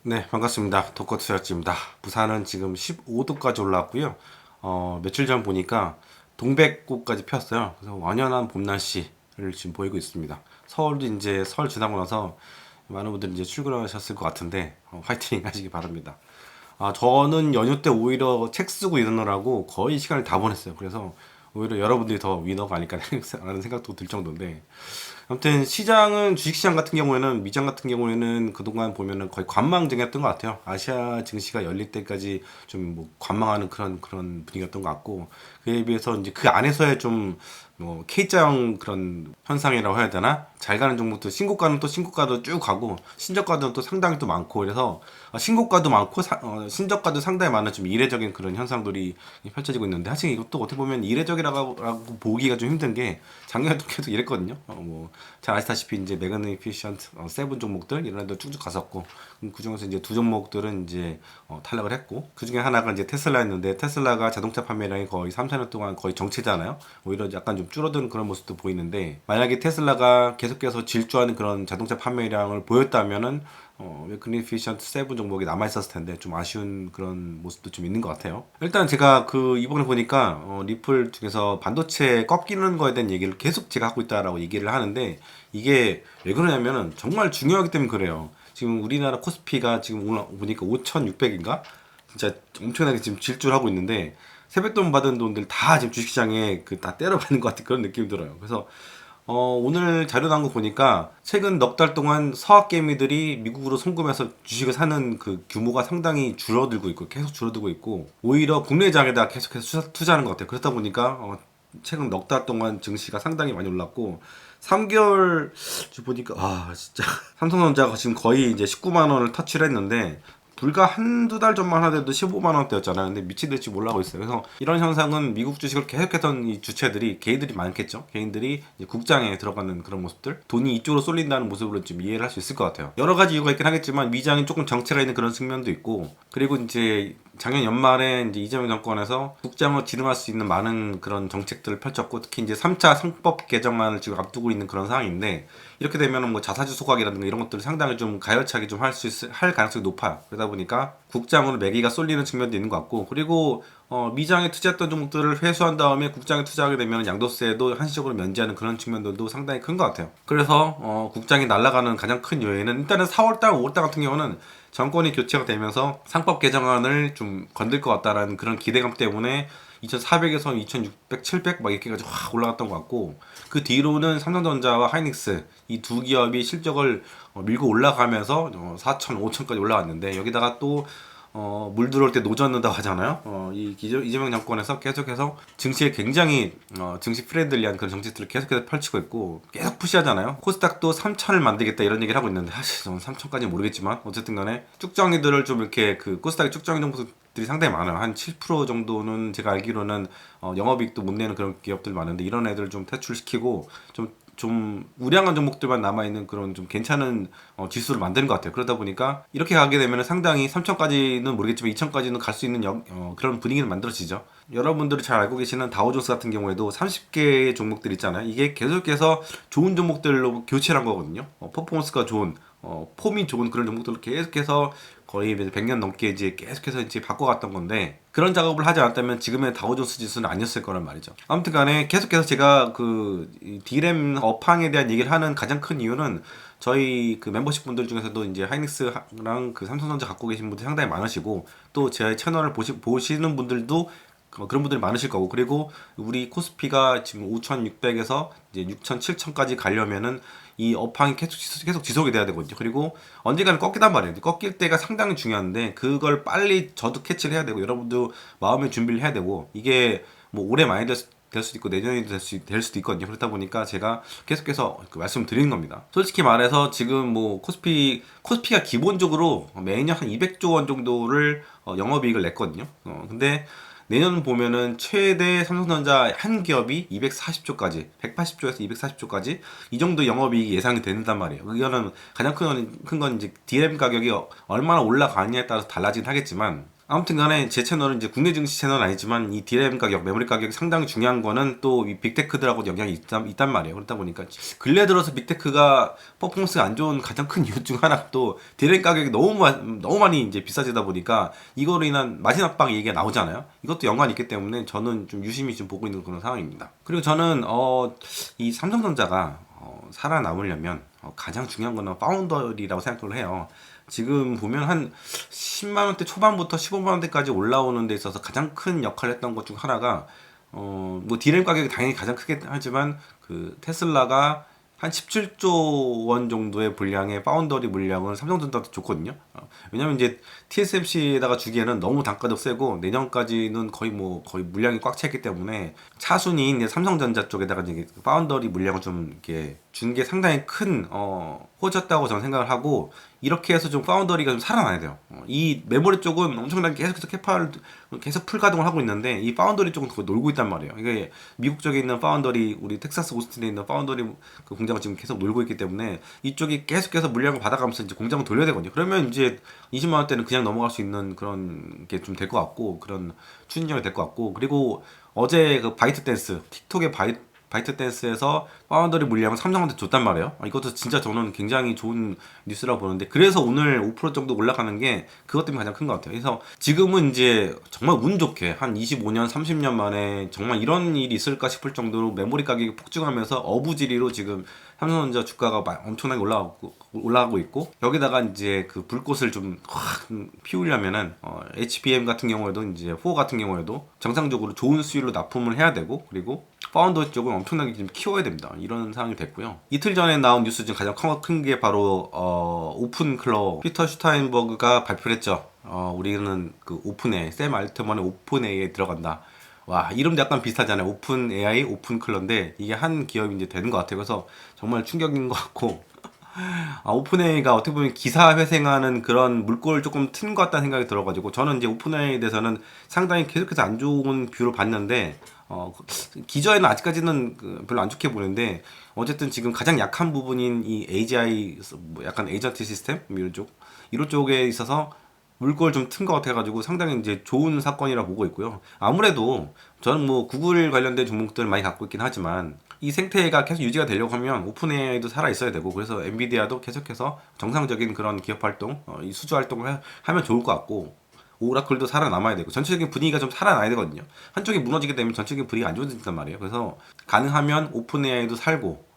네, 반갑습니다. 독거투자입니다. 부산은 지금 15도까지 올라왔고요. 며칠 전 보니까 동백꽃까지 폈어요. 그래서 완연한 봄 날씨를 지금 보이고 있습니다. 서울도 이제 설 지나고 나서 많은 분들이 이제 출근하셨을 것 같은데, 화이팅 하시기 바랍니다. 저는 연휴 때 오히려 책 쓰고 이러느라고 거의 시간을 다 보냈어요. 그래서 오히려 여러분들이 더 위너가 아닐까라는 생각도 들 정도인데, 아무튼 시장은 주식시장 같은 경우에는 미장 같은 경우에는 그동안 보면은 거의 관망적이었던 것 같아요. 아시아 증시가 열릴 때까지 좀 뭐 관망하는 그런 분위기였던 것 같고, 그에 비해서 이제 그 안에서의 좀 뭐 K자형 그런 현상이라고 해야 되나? 잘 가는 종목도 신고가는 또 신고가도 쭉 가고 신저가도 또 상당히 또 많고, 그래서 신고가도 많고 신저가도 상당히 많은 좀 이례적인 그런 현상들이 펼쳐지고 있는데, 사실 이것도 어떻게 보면 이례적이라고 보기가 좀 힘든 게 작년에도 계속 이랬거든요. 뭐 잘 아시다시피 이제 매그니피션트 세븐 종목들 이런 애들 쭉쭉 갔었고, 그 중에서 이제 두 종목들은 이제 탈락을 했고, 그 중에 하나가 이제 테슬라였는데, 테슬라가 자동차 판매량이 거의 3, 4년 동안 거의 정체잖아요. 오히려 약간 좀 줄어드는 그런 모습도 보이는데, 만약에 테슬라가 계속해서 질주하는 그런 자동차 판매량을 보였다면은 매그니피션트 세븐 종목이 남아있었을 텐데 좀 아쉬운 그런 모습도 좀 있는 것 같아요. 일단 제가 그 이번에 보니까 리플 중에서 반도체 꺾이는 거에 대한 얘기를 계속 제가 하고 있다라고 얘기를 하는데, 이게 왜 그러냐면은 정말 중요하기 때문에 그래요. 지금 우리나라 코스피가 지금 오늘 보니까 5,600인가? 진짜 엄청나게 지금 질주를 하고 있는데, 세뱃돈 받은 돈들 다 지금 주식시장에 그 다 때려받는 것 같은 그런 느낌이 들어요. 그래서 오늘 자료 나온 거 보니까 최근 넉 달 동안 서학개미들이 미국으로 송금해서 주식을 사는 그 규모가 상당히 줄어들고 있고 계속 줄어들고 있고, 오히려 국내장에다 계속해서 투자하는 것 같아요. 그렇다 보니까 최근 넉 달 동안 증시가 상당히 많이 올랐고, 3개월 보니까 진짜 삼성전자가 지금 거의 이제 19만 원을 터치를 했는데, 불과 한두 달 전만 하더라도 15만 원대였잖아요. 근데 미친 듯이 올라가고 있어요. 그래서 이런 현상은 미국 주식을 계속했던 이 주체들이, 개인들이 많겠죠. 개인들이 이제 국장에 들어가는 그런 모습들, 돈이 이쪽으로 쏠린다는 모습으로 좀 이해를 할 수 있을 것 같아요. 여러 가지 이유가 있긴 하겠지만 위장이 조금 정체가 있는 그런 측면도 있고, 그리고 이제 작년 연말에 이제 이재명 정권에서 국장을 지름할 수 있는 많은 그런 정책들을 펼쳤고, 특히 이제 3차 상법 개정안을 지금 앞두고 있는 그런 상황인데, 이렇게 되면은 뭐 자사주 소각이라든가 이런 것들을 상당히 좀 가열차게 좀 할 가능성이 높아요. 그러다 보니까 국장으로 매기가 쏠리는 측면도 있는 것 같고, 그리고 미장에 투자했던 종목들을 회수한 다음에 국장에 투자하게 되면 양도세도 한시적으로 면제하는 그런 측면들도 상당히 큰 것 같아요. 그래서 국장이 날아가는 가장 큰 요인은, 일단은 4월달, 5월달 같은 경우는 정권이 교체가 되면서 상법 개정안을 좀 건들 것 같다라는 그런 기대감 때문에 2,400에서 2,600, 700 막 이렇게까지 확 올라갔던 것 같고, 그 뒤로는 삼성전자와 하이닉스 이 두 기업이 실적을 밀고 올라가면서 4천, 5천까지 올라왔는데, 여기다가 또 물 들어올 때 노젓는다고 하잖아요. 이재명 정권에서 계속해서 증시에 굉장히 증시 프렌들리한 그런 정책들을 계속해서 펼치고 있고 계속 푸시하잖아요. 코스닥도 3천을 만들겠다 이런 얘기를 하고 있는데, 사실 저는 3천까지는 모르겠지만 어쨌든 간에 쭉정이들을 좀 이렇게, 그 코스닥의 쭉정이 정도들이 상당히 많아요. 한 7% 정도는 제가 알기로는 영업이익도 못 내는 그런 기업들 많은데, 이런 애들 좀 퇴출시키고 좀 우량한 종목들만 남아있는 그런 좀 괜찮은 지수를 만드는 것 같아요. 그러다 보니까 이렇게 가게 되면 상당히 3천까지는 모르겠지만 2천까지는 갈 수 있는 그런 분위기는 만들어지죠. 여러분들이 잘 알고 계시는 다우존스 같은 경우에도 30개의 종목들 있잖아요. 이게 계속해서 좋은 종목들로 교체를 한 거거든요. 퍼포먼스가 좋은, 폼이 좋은 그런 종목들로 계속해서 거의 100년 넘게 이제 계속해서 이제 바꿔갔던 건데, 그런 작업을 하지 않았다면 지금의 다우존스 지수는 아니었을 거란 말이죠. 아무튼 간에 계속해서 제가 그 D램 업황에 대한 얘기를 하는 가장 큰 이유는, 저희 그 멤버십 분들 중에서도 이제 하이닉스랑 그 삼성전자 갖고 계신 분들이 상당히 많으시고, 또 제 채널을 보시는 분들도 그런 분들이 많으실 거고, 그리고 우리 코스피가 지금 5,600에서 이제 6,000, 7,000까지 가려면은 이 업황이 계속 지속이 돼야 되거든요. 그리고 언젠가는 꺾이단 말이에요. 꺾일 때가 상당히 중요한데, 그걸 빨리 저도 캐치를 해야 되고, 여러분도 마음의 준비를 해야 되고, 이게 뭐 올해 많이 될 수도 있고 내년에도 될 수도 있거든요. 그렇다 보니까 제가 계속해서 그 말씀을 드리는 겁니다. 솔직히 말해서 지금 뭐 코스피가 기본적으로 매년 한 200조 원 정도를 영업이익을 냈거든요. 근데 내년 보면은 최대 삼성전자 한 기업이 240조까지, 180조에서 240조까지 이 정도 영업이익이 예상이 된단 말이에요. 이거는 가장 큰 건 이제 DM 가격이 얼마나 올라가느냐에 따라서 달라지긴 하겠지만, 아무튼 간에 제 채널은 이제 국내 증시 채널은 아니지만 이 DRAM 가격, 메모리 가격이 상당히 중요한 거는 또 이 빅테크들하고 영향이 있단 말이에요. 그렇다 보니까 근래 들어서 빅테크가 퍼포먼스가 안 좋은 가장 큰 이유 중 하나가 또 DRAM 가격이 너무 많이 이제 비싸지다 보니까 이거로 인한 마진 압박 얘기가 나오잖아요. 이것도 연관이 있기 때문에 저는 좀 유심히 좀 보고 있는 그런 상황입니다. 그리고 저는 이 삼성전자가 살아남으려면 가장 중요한 거는 파운더리라고 생각을 해요. 지금 보면 한 10만 원대 초반부터 15만 원대까지 올라오는 데 있어서 가장 큰 역할을 했던 것 중 하나가 뭐 디램 가격이 당연히 가장 크게 하지만 그 테슬라가 한 17조 원 정도의 분량의 파운더리 물량은 삼성전자도 좋거든요. 왜냐면 이제 TSMC에다가 주기에는 너무 단가도 세고 내년까지는 거의 물량이 꽉 차 있기 때문에 차순위인 이제 삼성전자 쪽에다가 이제 파운더리 물량을 좀 이렇게 준 게 상당히 큰 호졌다고 저는 생각을 하고 이렇게 해서 좀 파운더리가 좀 살아나야 돼요. 이 메모리 쪽은 엄청나게 계속해서 캐파를 계속 풀 가동을 하고 있는데 이 파운더리 쪽은 그거 놀고 있단 말이에요. 이게 미국 쪽에 있는 파운더리, 우리 텍사스 오스틴에 있는 파운더리 그 공장을 지금 계속 놀고 있기 때문에 이쪽이 계속해서 물량을 받아가면서 이제 공장을 돌려야 되거든요. 그러면 이제 20만 원대는 그냥 넘어갈 수 있는 그런 게 좀 될 것 같고 그런 추진력이 될 것 같고 그리고 어제 그 바이트 댄스 틱톡의 바이트 댄스에서 파운더리 물량을 삼성한테 줬단 말이에요. 이것도 진짜 저는 굉장히 좋은 뉴스라고 보는데 그래서 오늘 5% 정도 올라가는 게 그것 때문에 가장 큰 것 같아요. 그래서 지금은 이제 정말 운 좋게 한 25년, 30년 만에 정말 이런 일이 있을까 싶을 정도로 메모리 가격이 폭증하면서 어부지리로 지금 삼성전자 주가가 엄청나게 올라가고 있고 여기다가 이제 그 불꽃을 좀 확 피우려면은 HBM 같은 경우에도 이제 4 같은 경우에도 정상적으로 좋은 수율로 납품을 해야 되고 그리고 파운더 쪽은 엄청나게 좀 키워야 됩니다. 이런 상황이 됐고요. 이틀 전에 나온 뉴스 중 가장 큰 게 바로 오픈 클럽 피터 슈타인버그가 발표를 했죠. 우리는 그 오픈에 샘 알트먼의 오픈AI에 들어간다. 와 이름도 약간 비슷하잖아요. 오픈 AI, 오픈 클럽인데 이게 한 기업이 이제 되는 것 같아요. 그래서 정말 충격인 것 같고 오픈 AI가 어떻게 보면 기사 회생하는 그런 물꼬를 조금 튼 것 같다는 생각이 들어가지고 저는 이제 오픈 AI에 대해서는 상당히 계속해서 안 좋은 뷰로 봤는데 기저에는 아직까지는 별로 안 좋게 보는데 어쨌든 지금 가장 약한 부분인 이 AGI 약간 에이전트 시스템 이런 쪽에 있어서 물꼬를 좀 튼 것 같아가지고 상당히 이제 좋은 사건이라 보고 있고요. 아무래도 저는 뭐 구글 관련된 종목들을 많이 갖고 있긴 하지만 이 생태가 계속 유지가 되려고 하면 오픈 AI도 살아 있어야 되고 그래서 엔비디아도 계속해서 정상적인 그런 기업 활동, 이 수주 활동을 하면 좋을 것 같고 오라클도 살아남아야 되고 전체적인 분위기가 좀 살아나야 되거든요. 한쪽이 무너지게 되면 전체적인 분위기가 안 좋아진단 말이에요. 그래서 가능하면 오픈 AI도 살고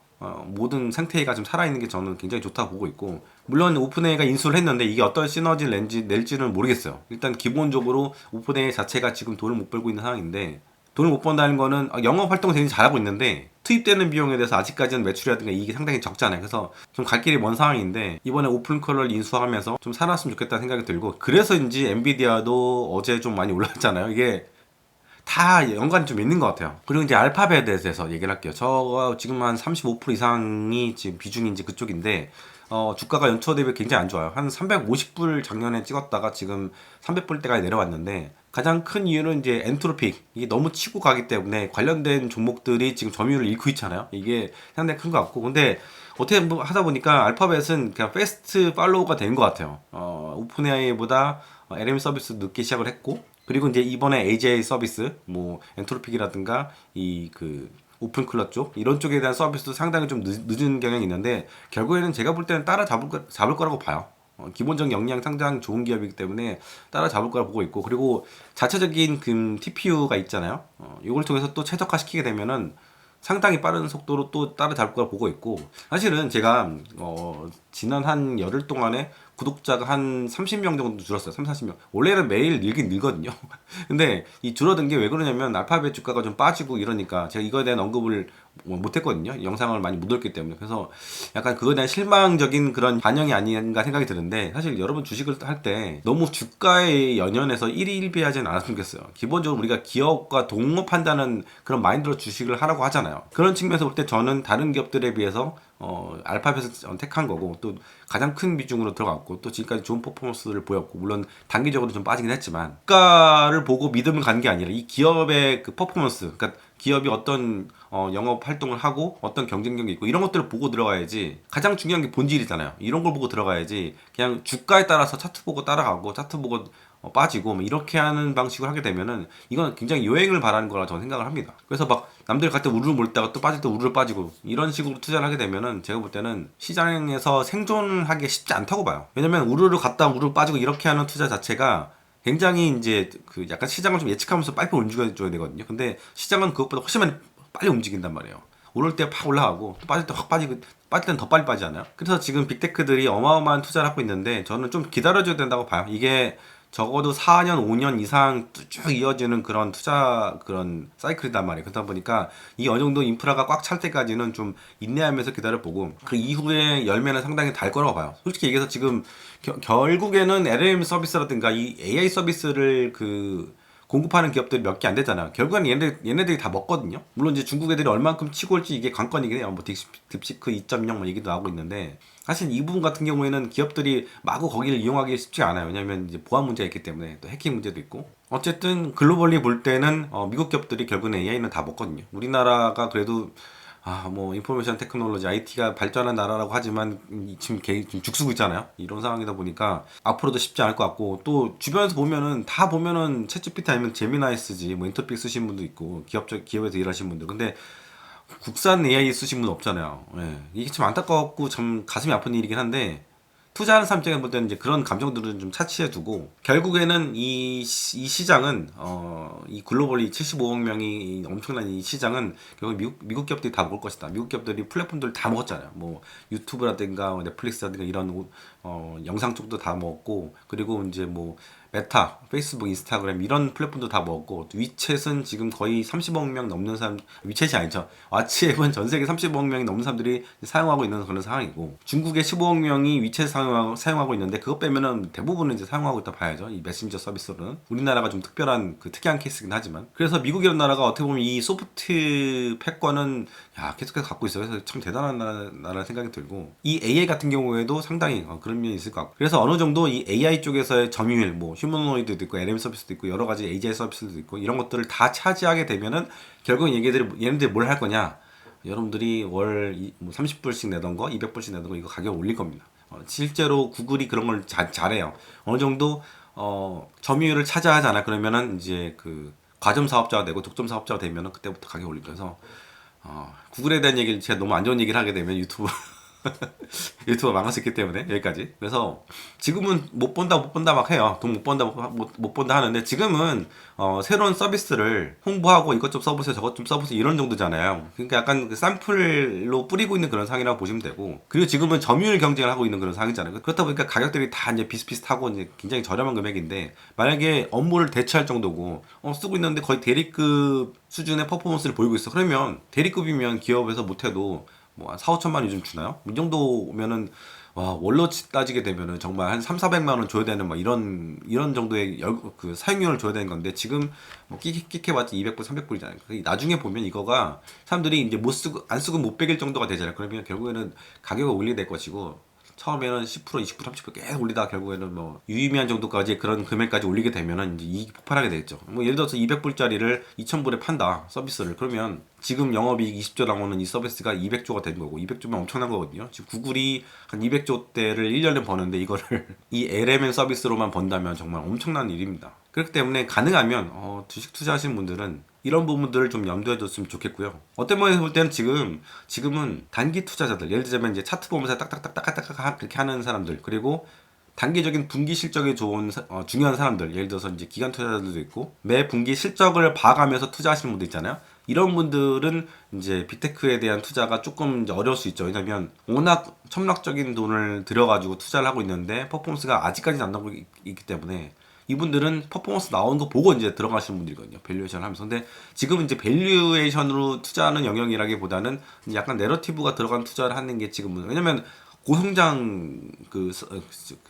모든 생태계가 좀 살아있는 게 저는 굉장히 좋다고 보고 있고 물론 오픈AI가 인수를 했는데 이게 어떤 시너지를 낼지는 모르겠어요. 일단 기본적으로 오픈AI 자체가 지금 돈을 못 벌고 있는 상황인데 돈을 못 번다는 거는 영업 활동을 굉장히 잘하고 있는데 투입되는 비용에 대해서 아직까지는 매출이라든가 이익이 상당히 적잖아요. 그래서 좀 갈 길이 먼 상황인데 이번에 오픈컬러를 인수하면서 좀 살았으면 좋겠다는 생각이 들고 그래서인지 엔비디아도 어제 좀 많이 올랐잖아요. 이게 다 연관이 좀 있는 것 같아요. 그리고 이제 알파벳에 대해서 얘기를 할게요. 저가 지금 한 35% 이상이 지금 비중이 이제 그쪽인데, 주가가 연초 대비 굉장히 안 좋아요. 한 350불 작년에 찍었다가 지금 300불대까지 내려왔는데, 가장 큰 이유는 이제 엔트로픽. 이게 너무 치고 가기 때문에 관련된 종목들이 지금 점유율을 잃고 있잖아요. 이게 상당히 큰 것 같고. 근데 어떻게 하다 보니까 알파벳은 그냥 패스트 팔로우가 된 것 같아요. 오픈AI보다 LM 서비스 늦게 시작을 했고, 그리고 이제 이번에 AJ 서비스, 뭐 엔트로픽이라든가 이 그 오픈클럽 쪽 이런 쪽에 대한 서비스도 상당히 좀 늦은 경향이 있는데 결국에는 제가 볼 때는 잡을 거라고 봐요. 기본적인 역량 상당 좋은 기업이기 때문에 따라잡을 거라 보고 있고 그리고 자체적인 그 TPU가 있잖아요. 이걸 통해서 또 최적화시키게 되면은 상당히 빠른 속도로 또 따라잡을 거라 보고 있고 사실은 제가 지난 한 열흘 동안에 구독자가 한 30명 정도 줄었어요. 3, 40명. 원래는 매일 늘긴 늘거든요. 근데 이 줄어든 게 왜 그러냐면 알파벳 주가가 좀 빠지고 이러니까 제가 이거에 대한 언급을 못 했거든요. 영상을 많이 못 올렸기 때문에. 그래서 약간 그거에 대한 실망적인 그런 반영이 아닌가 생각이 드는데 사실 여러분 주식을 할 때 너무 주가에 연연해서 일희일비하지는 않았으면 좋겠어요. 기본적으로 우리가 기업과 동업한다는 그런 마인드로 주식을 하라고 하잖아요. 그런 측면에서 볼 때 저는 다른 기업들에 비해서 알파벳을 택한 거고 또 가장 큰 비중으로 들어갔고 또 지금까지 좋은 퍼포먼스를 보였고 물론 단기적으로 좀 빠지긴 했지만 주가를 보고 믿음을 가는 게 아니라 이 기업의 그 퍼포먼스 그러니까 기업이 어떤 영업 활동을 하고 어떤 경쟁력이 있고 이런 것들을 보고 들어가야지. 가장 중요한 게 본질이잖아요. 이런 걸 보고 들어가야지 그냥 주가에 따라서 차트 보고 따라가고 차트 보고 빠지고 뭐 이렇게 하는 방식으로 하게 되면은 이건 굉장히 요행을 바라는 거라 저는 생각을 합니다. 그래서 막 남들 갈 때 우르르 몰다가 또 빠질 때 우르르 빠지고 이런 식으로 투자를 하게 되면은 제가 볼 때는 시장에서 생존하기 쉽지 않다고 봐요. 왜냐면 우르르 갔다 우르르 빠지고 이렇게 하는 투자 자체가 굉장히 이제 그 약간 시장을 좀 예측하면서 빨리 움직여줘야 되거든요. 근데 시장은 그것보다 훨씬 많이 빨리 움직인단 말이에요. 오를 때 팍 올라가고 또 빠질 때 확 빠지고 빠질 때는 더 빨리 빠지잖아요. 그래서 지금 빅테크들이 어마어마한 투자를 하고 있는데 저는 좀 기다려줘야 된다고 봐요. 이게 적어도 4년, 5년 이상 쭉 이어지는 그런 투자 그런 사이클이단 말이에요. 그러다 보니까 이 어느 정도 인프라가 꽉 찰 때까지는 좀 인내하면서 기다려보고 그 이후에 열매는 상당히 달 거라고 봐요. 솔직히 얘기해서 지금 결국에는 LLM 서비스라든가 이 AI 서비스를 그 공급하는 기업들이 몇 개 안 되잖아요. 결국엔 얘네들이 다 먹거든요. 물론 이제 중국 애들이 얼만큼 치고 올지 이게 관건이긴 해요. 뭐 딥시크 2.0 뭐 얘기도 나오고 있는데 사실 이 부분 같은 경우에는 기업들이 마구 거기를 이용하기 쉽지 않아요. 왜냐면 이제 보안 문제가 있기 때문에 또 해킹 문제도 있고. 어쨌든 글로벌리 볼 때는 미국 기업들이 결국은 AI는 다 먹거든요. 우리나라가 그래도 뭐 인포메이션 테크놀로지 IT가 발전한 나라라고 하지만 지금 지금 죽쓰고 있잖아요. 이런 상황이다 보니까 앞으로도 쉽지 않을 것 같고 또 주변에서 보면은 다 보면은 챗GPT 아니면 제미나이 쓰지 뭐 인터픽 쓰신 분도 있고 기업에서 일하신 분들 근데 국산 AI 쓰신 분 없잖아요. 예. 이게 참 안타깝고 참 가슴이 아픈 일이긴 한데 투자하는 사람 입장에 볼 때는 이제 그런 감정들은 좀 차치해 두고 결국에는 이 시장은 이 글로벌이 75억 명이 엄청난 이 시장은 결국 미국 기업들이 다 먹을 것이다. 미국 기업들이 플랫폼들 다 먹었잖아요. 뭐 유튜브라든가 넷플릭스라든가 이런 영상 쪽도 다 먹었고 그리고 이제 뭐 메타, 페이스북, 인스타그램 이런 플랫폼도 다 먹었고 위챗은 지금 거의 30억 명 넘는 사람 위챗이 아니죠. 왓츠앱은 전 세계 30억 명이 넘는 사람들이 사용하고 있는 그런 상황이고 중국의 15억 명이 위챗 사용하고 있는데 그것 빼면은 대부분은 이제 사용하고 있다 봐야죠. 이 메신저 서비스로는 우리나라가 좀 특별한 그 특이한 케이스긴 하지만 그래서 미국이라는 나라가 어떻게 보면 이 소프트 패권은 계속해서 갖고 있어요. 그래서 참 대단한 나라는 생각이 들고 이 AI 같은 경우에도 상당히 그런 면이 있을 것 같고 그래서 어느 정도 이 AI 쪽에서의 점유율 뭐 휴머노이드도 있고 LM 서비스도 있고 여러 가지 AGI 서비스도 있고 이런 것들을 다 차지하게 되면은 결국 얘네들이 뭘 할 거냐 여러분들이 월 30불씩 내던 거 200불씩 내던 거 이거 가격 올릴 겁니다. 실제로 구글이 그런 걸 잘해요. 어느 정도 점유율을 차지하지 않아 그러면은 이제 그 과점 사업자가 되고 독점 사업자가 되면은 그때부터 가격 올립니다. 그래서 구글에 대한 얘기를 제가 너무 안 좋은 얘기를 하게 되면 유튜브 망할 수 있기 때문에 여기까지. 그래서 지금은 못 본다 막 해요. 돈 못 본다 못 본다 하는데 지금은 새로운 서비스를 홍보하고 이것 좀 써보세요 저것 좀 써보세요 이런 정도잖아요. 그러니까 약간 그 샘플로 뿌리고 있는 그런 상황이라고 보시면 되고 그리고 지금은 점유율 경쟁을 하고 있는 그런 상황이잖아요. 그렇다 보니까 가격들이 다 이제 비슷비슷하고 이제 굉장히 저렴한 금액인데 만약에 업무를 대체할 정도고 쓰고 있는데 거의 대리급 수준의 퍼포먼스를 보이고 있어. 그러면 대리급이면 기업에서 못해도 뭐 한 4, 5천만 요즘 주나요? 이 정도면은 월로 따지게 되면은 정말 한 3, 400만 원 줘야 되는 막 이런 정도의 그 사용료를 줘야 되는 건데 지금 뭐 끽해봤자 200불, 300불이잖아요. 나중에 보면 이거가 사람들이 이제 안 쓰고 못 베길 정도가 되잖아요. 그러면 결국에는 가격을 올리게 될 것이고 처음에는 10%, 20%, 30% 계속 올리다가 결국에는 뭐 유의미한 정도까지 그런 금액까지 올리게 되면은 이제 이익이 폭발하게 되겠죠. 뭐 예를 들어서 200불짜리를 2000불에 판다 서비스를 그러면 지금 영업이익 20조 나오는 이 서비스가 200조가 된 거고 200조면 엄청난 거거든요. 지금 구글이 한 200조대를 1년에 버는데 이거를 이 LMN 서비스로만 번다면 정말 엄청난 일입니다. 그렇기 때문에 가능하면 주식 투자하시는 분들은 이런 부분들을 좀 염두에 뒀으면 좋겠고요. 어떤 면에서 볼 때는 지금은 단기 투자자들, 예를 들자면 이제 차트 보면서 딱딱딱딱딱딱 그렇게 하는 사람들, 그리고 단기적인 분기 실적이 좋은 중요한 사람들, 예를 들어서 이제 기관 투자자들도 있고 매 분기 실적을 봐가면서 투자하시는 분들 있잖아요. 이런 분들은 이제 빅테크에 대한 투자가 조금 이제 어려울 수 있죠. 왜냐면 워낙 첨락적인 돈을 들여가지고 투자를 하고 있는데 퍼포먼스가 아직까지는 안 나오고 있기 때문에 이분들은 퍼포먼스 나오는 거 보고 이제 들어가시는 분들이거든요. 밸류에이션 하면서. 근데 지금은 이제 밸류에이션으로 투자하는 영역이라기보다는 약간 내러티브가 들어간 투자를 하는 게 지금은 왜냐면 고성장 그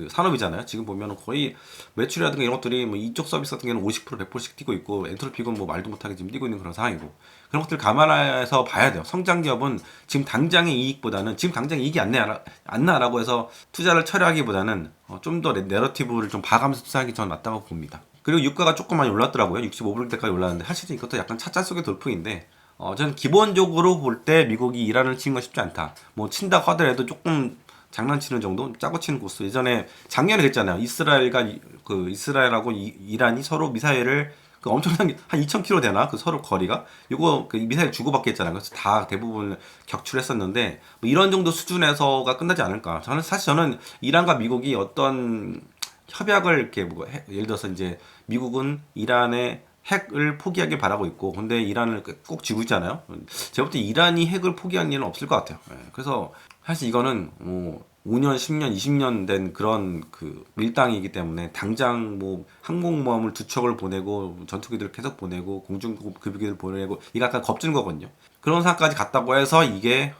산업이잖아요. 지금 보면 거의 매출이라든가 이런 것들이 뭐 이쪽 서비스 같은 경우는 50% 100%씩 뛰고 있고 엔트로피건 뭐 말도 못하게 지금 뛰고 있는 그런 상황이고 그런 것들 감안해서 봐야 돼요. 성장 기업은 지금 당장의 이익보다는 지금 당장 이익이 안 나라고 해서 투자를 처리하기보다는 좀 더 내러티브를 좀 봐가면서 투자하기 전 맞다고 봅니다. 그리고 유가가 조금 많이 올랐더라고요. 65불대까지 올랐는데 사실 이것도 약간 차차 속의 돌풍인데 저는 기본적으로 볼 때 미국이 이란을 치는 건 쉽지 않다. 뭐 친다 하더라도 조금 장난치는 정도, 짜고 치는 코스. 예전에 작년에 그랬잖아요. 이스라엘하고 이란이 서로 미사일을 그 엄청난 한 2,000km 되나 그 서로 거리가 이거 그 미사일 주고받기 했잖아요. 그래서 다 대부분 격출했었는데 뭐 이런 정도 수준에서가 끝나지 않을까. 저는 이란과 미국이 어떤 협약을 이렇게 뭐 예를 들어서 이제 미국은 이란의 핵을 포기하길 바라고 있고, 근데 이란을 꼭 쥐고 있잖아요. 제가 볼 때 이란이 핵을 포기할 일은 없을 것 같아요. 예, 그래서 사실 이거는 뭐 5년, 10년, 20년 된 그런 그 밀당이기 때문에 당장 뭐 항공모함을 두 척을 보내고 전투기들을 계속 보내고 공중급유기를 보내고 이게 약간 겁주는 거거든요. 그런 상황까지 갔다고 해서 이게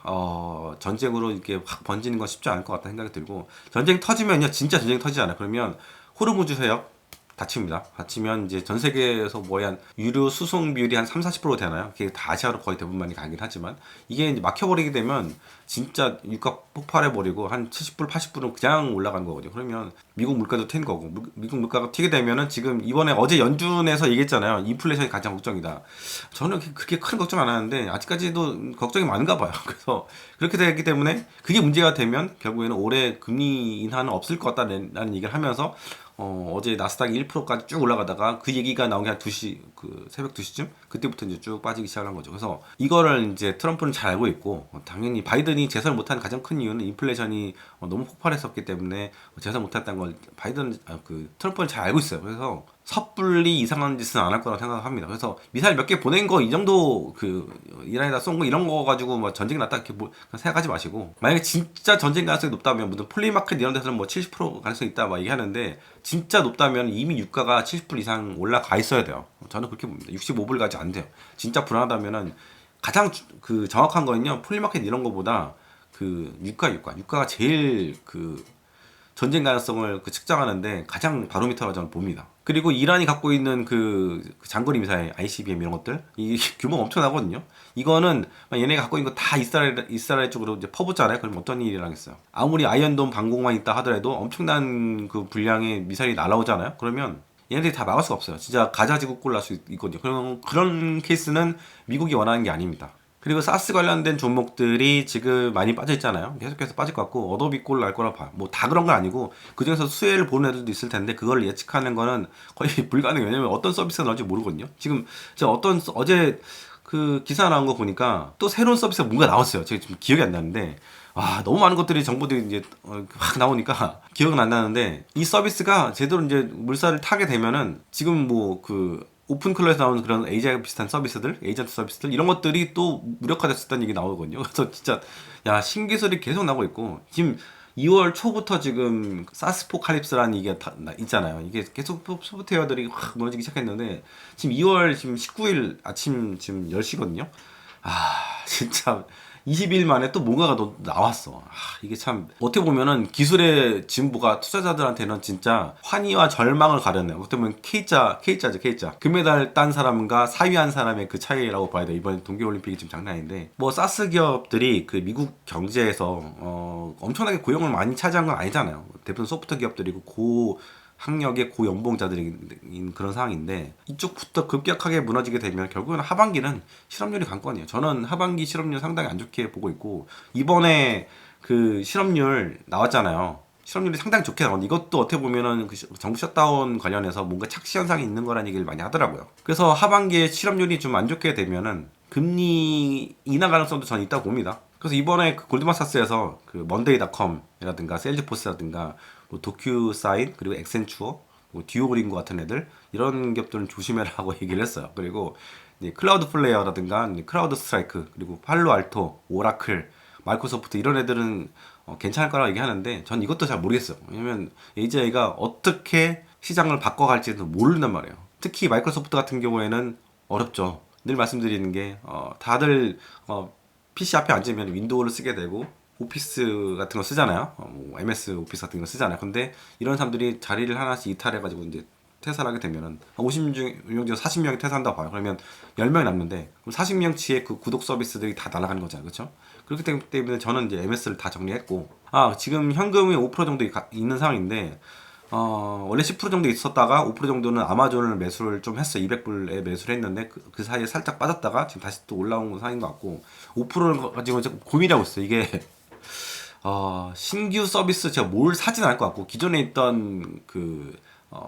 전쟁으로 이렇게 확 번지는 건 쉽지 않을 것 같다는 생각이 들고, 전쟁 터지면요 진짜 전쟁 터지잖아요. 그러면 호르무즈 해역 닫힙니다. 닫히면 이제 전 세계에서 뭐야 한 유류 수송 비율이 한 3, 40% 되나요? 그게 다 아시아로 거의 대부분 많이 가긴 하지만 이게 이제 막혀버리게 되면 진짜 유가 폭발해버리고 한 70불, 80불은 그냥 올라간 거거든요. 그러면 미국 물가도 튄 거고, 미국 물가가 튀게 되면은 지금 이번에 어제 연준에서 얘기했잖아요. 인플레이션이 가장 걱정이다. 저는 그렇게 큰 걱정 안 하는데 아직까지도 걱정이 많은가 봐요. 그래서 그렇게 되기 때문에 그게 문제가 되면 결국에는 올해 금리 인하는 없을 것 같다는 얘기를 하면서 어제 나스닥이 1%까지 쭉 올라가다가 그 얘기가 나온 게 한 2시, 그 새벽 2시쯤? 그때부터 이제 쭉 빠지기 시작한 거죠. 그래서 이거를 이제 트럼프는 잘 알고 있고, 당연히 바이든이 재선을 못한 가장 큰 이유는 인플레이션이 너무 폭발했었기 때문에 재선 못했다는 걸 트럼프는 잘 알고 있어요. 그래서 섣불리 이상한 짓은 안 할 거라고 생각합니다. 그래서 미사일 몇 개 보낸 거 이 정도 이란에다 쏜 거 이런 거 가지고 뭐 전쟁이 났다 이렇게 생각하지 마시고, 만약에 진짜 전쟁 가능성이 높다면 무슨 폴리마켓 이런 데서는 뭐 70% 가능성이 있다 막 얘기하는데, 진짜 높다면 이미 유가가 70불 이상 올라가 있어야 돼요. 저는 그렇게 봅니다. 65불까지 안 돼요. 진짜 불안하다면은 가장 정확한 거는요, 폴리마켓 이런 거보다 유가가 제일 전쟁 가능성을 측정하는데 가장 바로미터가 저는 봅니다. 그리고 이란이 갖고 있는 장거리 미사일, ICBM 이런 것들, 이 규모가 엄청나거든요. 이거는 얘네가 갖고 있는 거 다 이스라엘 쪽으로 이제 퍼붓잖아요. 그럼 어떤 일이 일어나겠어요? 아무리 아이언돔 방공만 있다 하더라도 엄청난 그 분량의 미사일이 날아오잖아요. 그러면 얘네들이 다 막을 수가 없어요. 진짜 가자지구 꼴 날 수 있거든요. 그런 케이스는 미국이 원하는 게 아닙니다. 그리고 사스 관련된 종목들이 지금 많이 빠져 있잖아요. 계속해서 빠질 것 같고, 어도비 꼴 날 거라 봐요. 뭐 다 그런 건 아니고 그중에서 수혜를 보는 애들도 있을 텐데 그걸 예측하는 거는 거의 불가능해요. 왜냐면 어떤 서비스가 나올지 모르거든요. 지금 제가 어제 그 기사 나온 거 보니까 또 새로운 서비스가 뭔가 나왔어요. 제가 지금 기억이 안 나는데, 너무 많은 것들이 정보들이 이제 확 나오니까 기억은 안 나는데, 이 서비스가 제대로 이제 물살을 타게 되면은 지금 오픈 클럽에서 나오는 그런 AJ 비슷한 서비스들, 에이전트 서비스들 이런 것들이 또 무력화됐었다는 얘기 나오거든요. 그래서 진짜 신기술이 계속 나오고 있고, 지금 2월 초부터 지금 사스포칼립스라는 얘기가 있잖아요. 이게 계속 소프트웨어들이 확 무너지기 시작했는데 지금 2월 지금 19일 아침 지금 10시거든요. 진짜 20일 만에 또 뭔가가 또 나왔어. 이게 참 어떻게 보면은 기술의 진보가 투자자들한테는 진짜 환희와 절망을 가렸네요. 어떻게 보면 K자죠. 금메달 딴 사람과 4위 한 사람의 그 차이라고 봐야 돼. 이번 동계올림픽이 지금 장난 아닌데, 뭐 사스 기업들이 미국 경제에서 엄청나게 고용을 많이 차지한 건 아니잖아요. 대부분 소프트 기업들이고 학력의 고연봉자들인 그런 상황인데, 이쪽부터 급격하게 무너지게 되면 결국은 하반기는 실업률이 관건이에요. 저는 하반기 실업률 상당히 안 좋게 보고 있고, 이번에 실업률 나왔잖아요. 실업률이 상당히 좋게 나왔는데 이것도 어떻게 보면은 정부 셧다운 관련해서 뭔가 착시 현상이 있는 거라는 얘기를 많이 하더라고요. 그래서 하반기에 실업률이 좀 안 좋게 되면은 금리 인하 가능성도 저는 있다고 봅니다. 그래서 이번에 골드만삭스에서 먼데이닷컴이라든가 세일즈포스라든가 뭐 도큐사인, 그리고 엑센추어, 뭐 듀오링고 같은 애들, 이런 기업들은 조심해라고 얘기를 했어요. 그리고 이제 클라우드 플레이어라든가 클라우드 스트라이크, 그리고 팔로알토, 오라클, 마이크로소프트 이런 애들은 괜찮을 거라고 얘기하는데 전 이것도 잘 모르겠어요. 왜냐면 AGI가 어떻게 시장을 바꿔갈지도 모른단 말이에요. 특히 마이크로소프트 같은 경우에는 어렵죠. 늘 말씀드리는 게 다들 PC 앞에 앉으면 윈도우를 쓰게 되고 오피스 같은 거 쓰잖아요. 뭐 MS 오피스 같은 거 쓰잖아요. 근데 이런 사람들이 자리를 하나씩 이탈해가지고 이제 퇴사를 하게 되면은 50명 중 40명이 퇴사한다고 봐요. 그러면 10명이 남는데 그럼 40명치의 그 구독 서비스들이 다 날아가는 거잖아요. 그렇죠? 그렇기 때문에 저는 이제 MS를 다 정리했고, 지금 현금이 5% 정도 있는 상황인데, 원래 10% 정도 있었다가 5% 정도는 아마존을 매수를 좀 했어. 200불에 매수를 했는데 그 사이에 살짝 빠졌다가 지금 다시 또 올라온 상인 것 같고 5%를 가지고 지금 고민하고 있어요. 이게 신규 서비스 제가 뭘 사진 않을 것 같고 기존에 있던 그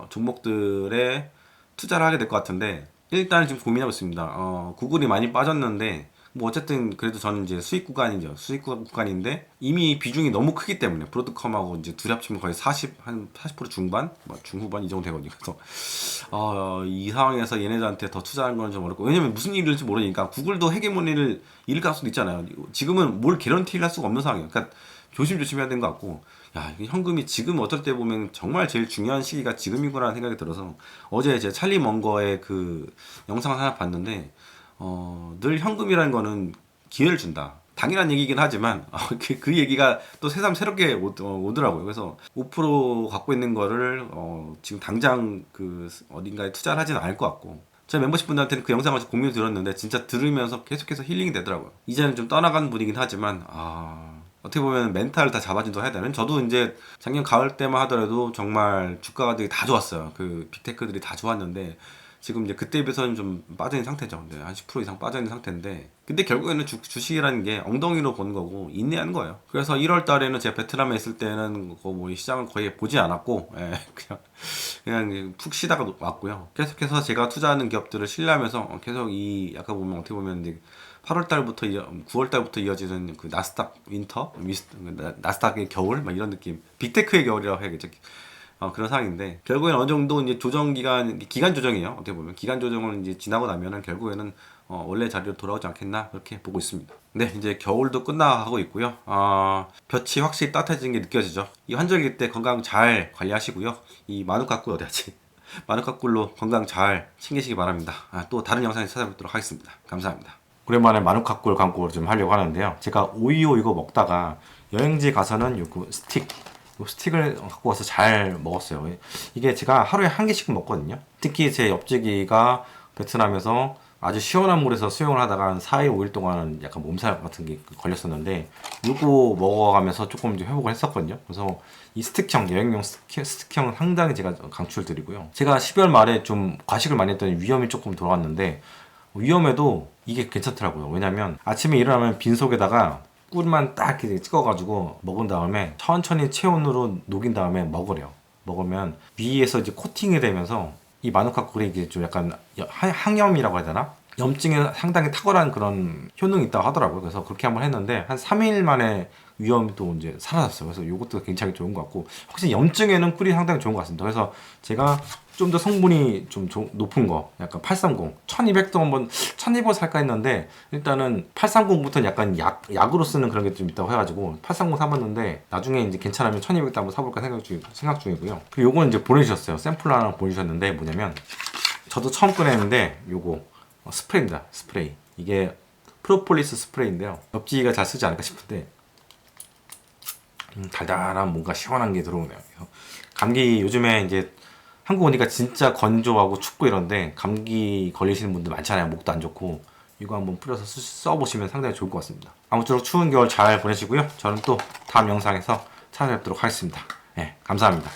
종목들에 투자를 하게 될 것 같은데 일단 지금 고민하고 있습니다. 구글이 많이 빠졌는데 뭐 어쨌든 그래도 저는 이제 수익 구간이죠. 수익 구간인데 이미 비중이 너무 크기 때문에 브로드컴하고 이제 둘이 합치면 거의 40% 중반, 뭐 중후반 이 정도 되거든요. 그래서 이 상황에서 얘네들한테 더 투자하는 건 좀 어렵고 왜냐면 무슨 일이 일지 모르니까 구글도 헤게모니를 잃을 가능성도 있잖아요. 지금은 뭘 개런티를 할 수가 없는 상황이에요. 그러니까 조심조심 해야 되는 것 같고 야 이게 현금이 지금 어떨 때 보면 정말 제일 중요한 시기가 지금이구나 생각이 들어서 어제 제 찰리 먼거의 그 영상을 하나 봤는데 늘 현금이라는 거는 기회를 준다. 당연한 얘기긴 하지만 그 얘기가 또 새삼 새롭게 오더라고요. 그래서 5% 갖고 있는 거를 지금 당장 그 어딘가에 투자를 하지는 않을 것 같고 제 멤버십 분들한테는 그 영상을 공유 들었는데 진짜 들으면서 계속해서 힐링이 되더라고요. 이제는 좀 떠나간 분이긴 하지만 어떻게 보면 멘탈을 다 잡아준다고 해야 되나? 저도 이제 작년 가을 때만 하더라도 정말 주가가 되게 다 좋았어요. 그 빅테크들이 다 좋았는데 지금 이제 그때에 비해서는 좀 빠져있는 상태죠. 네, 한 10% 이상 빠져있는 상태인데 근데 결국에는 주식이라는 게 엉덩이로 본 거고 인내하는 거예요. 그래서 1월 달에는 제가 베트남에 있을 때는 뭐 시장을 거의 보지 않았고 그냥 푹 쉬다가 왔고요. 계속해서 제가 투자하는 기업들을 신뢰하면서 계속 이 약간 보면 어떻게 보면 이제 8월 달부터 9월 달부터 이어지는 그 나스닥 윈터, 나스닥의 겨울 막 이런 느낌, 빅테크의 겨울이라고 해야겠죠. 그런 상황인데 결국에는 어느 정도 이제 조정 기간 조정이에요. 어떻게 보면 기간 조정을 이제 지나고 나면은 결국에는 원래 자리로 돌아오지 않겠나 그렇게 보고 있습니다. 네, 이제 겨울도 끝나가고 있고요. 볕이 확실히 따뜻해지는 게 느껴지죠. 이 환절기 때 건강 잘 관리하시고요. 이 마누카꿀 어디야지? 마누카꿀로 건강 잘 챙기시기 바랍니다. 또 다른 영상에서 찾아뵙도록 하겠습니다. 감사합니다. 오랜만에 마누카꿀 광고를 좀 하려고 하는데요. 제가 오이오 이거 먹다가 여행지 가서는 요거 스틱을 갖고 와서 잘 먹었어요. 이게 제가 하루에 한 개씩 먹거든요. 특히 제 옆집이가 베트남에서 아주 시원한 물에서 수영을 하다가 한 4일, 5일 동안은 약간 몸살 같은 게 걸렸었는데 이거 먹어가면서 조금 이제 회복을 했었거든요. 그래서 이 스틱형, 여행용 스틱형 상당히 제가 강추드리고요. 제가 12월 말에 좀 과식을 많이 했더니 위염이 조금 돌아왔는데 위험해도 이게 괜찮더라고요. 왜냐면 아침에 일어나면 빈속에다가 꿀만 딱 이렇게 찍어가지고 먹은 다음에 천천히 체온으로 녹인 다음에 먹으래요. 먹으면 위에서 이제 코팅이 되면서 이 마누카꿀이 이게 좀 약간 항염이라고 해야 되나? 염증에 상당히 탁월한 그런 효능이 있다고 하더라고요. 그래서 그렇게 한번 했는데 한 3일 만에 위험이 또 이제 사라졌어요. 그래서 이것도 굉장히 좋은 것 같고 확실히 염증에는 꿀이 상당히 좋은 것 같습니다. 그래서 제가 좀 더 성분이 좀 높은 거 약간 830, 1200도 한번 1200 살까 했는데 일단은 830부터는 약간 약으로 쓰는 그런 게 좀 있다고 해가지고 830 사봤는데 나중에 이제 괜찮으면 1200도 한번 사볼까 생각 중이고요. 그리고 요거는 이제 보내주셨어요. 샘플 하나 보내주셨는데 뭐냐면 저도 처음 꺼냈는데 요거 스프레이입니다. 스프레이. 이게 프로폴리스 스프레이인데요. 엽지가 잘 쓰지 않을까 싶은데 달달한 뭔가 시원한 게 들어오네요. 감기 요즘에 이제 한국 오니까 진짜 건조하고 춥고 이런데 감기 걸리시는 분들 많잖아요. 목도 안 좋고 이거 한번 뿌려서 써보시면 상당히 좋을 것 같습니다. 아무쪼록 추운 겨울 잘 보내시고요. 저는 또 다음 영상에서 찾아뵙도록 하겠습니다. 네, 감사합니다.